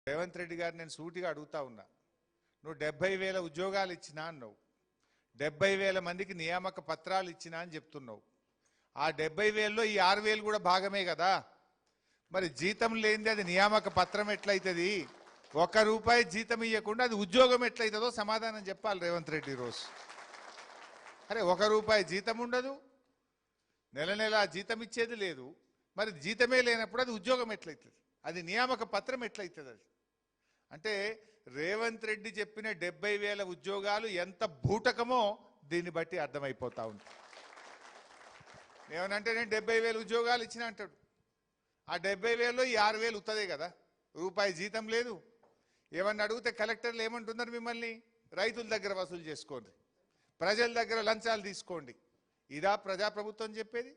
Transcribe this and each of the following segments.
రేవంత్ రెడ్డి గారు నేను సూటిగా అడుగుతా ఉన్నా, నువ్వు 70,000 ఉద్యోగాలు ఇచ్చినా అన్నావు, 70,000 మందికి నియామక పత్రాలు ఇచ్చినా అని చెప్తున్నావు. ఆ 70,000లో ఈ 6,000 కూడా భాగమే కదా. మరి జీతం లేనిది అది నియామక పత్రం ఎట్లయితుంది? ₹1 జీతం ఇవ్వకుండా అది ఉద్యోగం ఎట్లయితుందో సమాధానం చెప్పాలి రేవంత్ రెడ్డి రోజు. అరే ₹1 జీతం ఉండదు, నెల నెల జీతం ఇచ్చేది లేదు, మరి జీతమే లేనప్పుడు అది ఉద్యోగం ఎట్లయితుంది? అది నియామక పత్రం ఎట్లయితుంది? అది అంటే రేవంత్ రెడ్డి చెప్పిన 70,000 ఉద్యోగాలు ఎంత బూటకమో దీన్ని బట్టి అర్థమైపోతా ఉంది. ఏమనంటే నేను 70,000 ఉద్యోగాలు ఇచ్చిన అంటాడు. ఆ 70,000లో ఈ 6,000 ఉత్తదే కదా, ₹1 జీతం లేదు. ఏమన్నా అడిగితే కలెక్టర్లు ఏమంటున్నారు మిమ్మల్ని? రైతుల దగ్గర వసూలు చేసుకోండి, ప్రజల దగ్గర లంచాలు తీసుకోండి. ఇదా ప్రజాప్రభుత్వం చెప్పేది?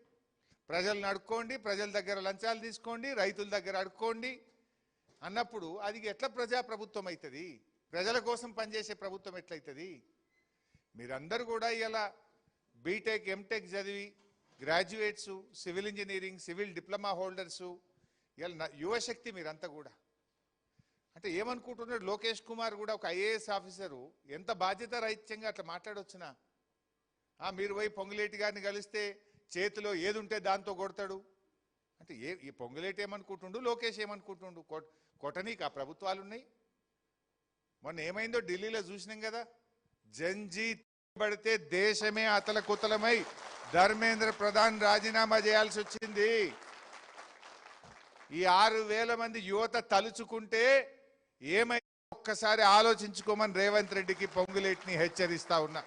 ప్రజలను అడుక్కోండి, ప్రజల దగ్గర లంచాలు తీసుకోండి, రైతుల దగ్గర అడుక్కోండి అన్నప్పుడు అది ఎట్లా ప్రజాప్రభుత్వం అవుతుంది? ప్రజల కోసం పనిచేసే ప్రభుత్వం ఎట్లయితుంది? మీరందరూ కూడా ఇలా బీటెక్ ఎంటెక్ చదివి graduates, civil engineering, civil diploma holders, ఇలా యువశక్తి మీరంతా కూడా. అంటే ఏమనుకుంటున్నాడు లోకేష్ కుమార్ కూడా ఒక ఐఏఎస్ ఆఫీసరు ఎంత బాధ్యత రహిత్యంగా అట్లా మాట్లాడొచ్చునా? మీరు పోయి పొంగులేటి గారిని కలిస్తే చేతిలో ఏది ఉంటే దాంతో కొడతాడు అంటే ఈ పొంగులేటి ఏమనుకుంటుండు, లోకేష్ ఏమనుకుంటుండు? కొట్టనీకి ఆ ప్రభుత్వాలు ఉన్నాయి. మొన్న ఏమైందో ఢిల్లీలో చూసినాం కదా, జంజీ పడితే దేశమే అతలకుతలమై ధర్మేంద్ర ప్రధాన్ రాజీనామా చేయాల్సి వచ్చింది. ఈ 6,000 మంది యువత తలుచుకుంటే ఏమైందో ఒక్కసారి ఆలోచించుకోమని రేవంత్ రెడ్డికి పొంగులేటిని హెచ్చరిస్తా ఉన్నా.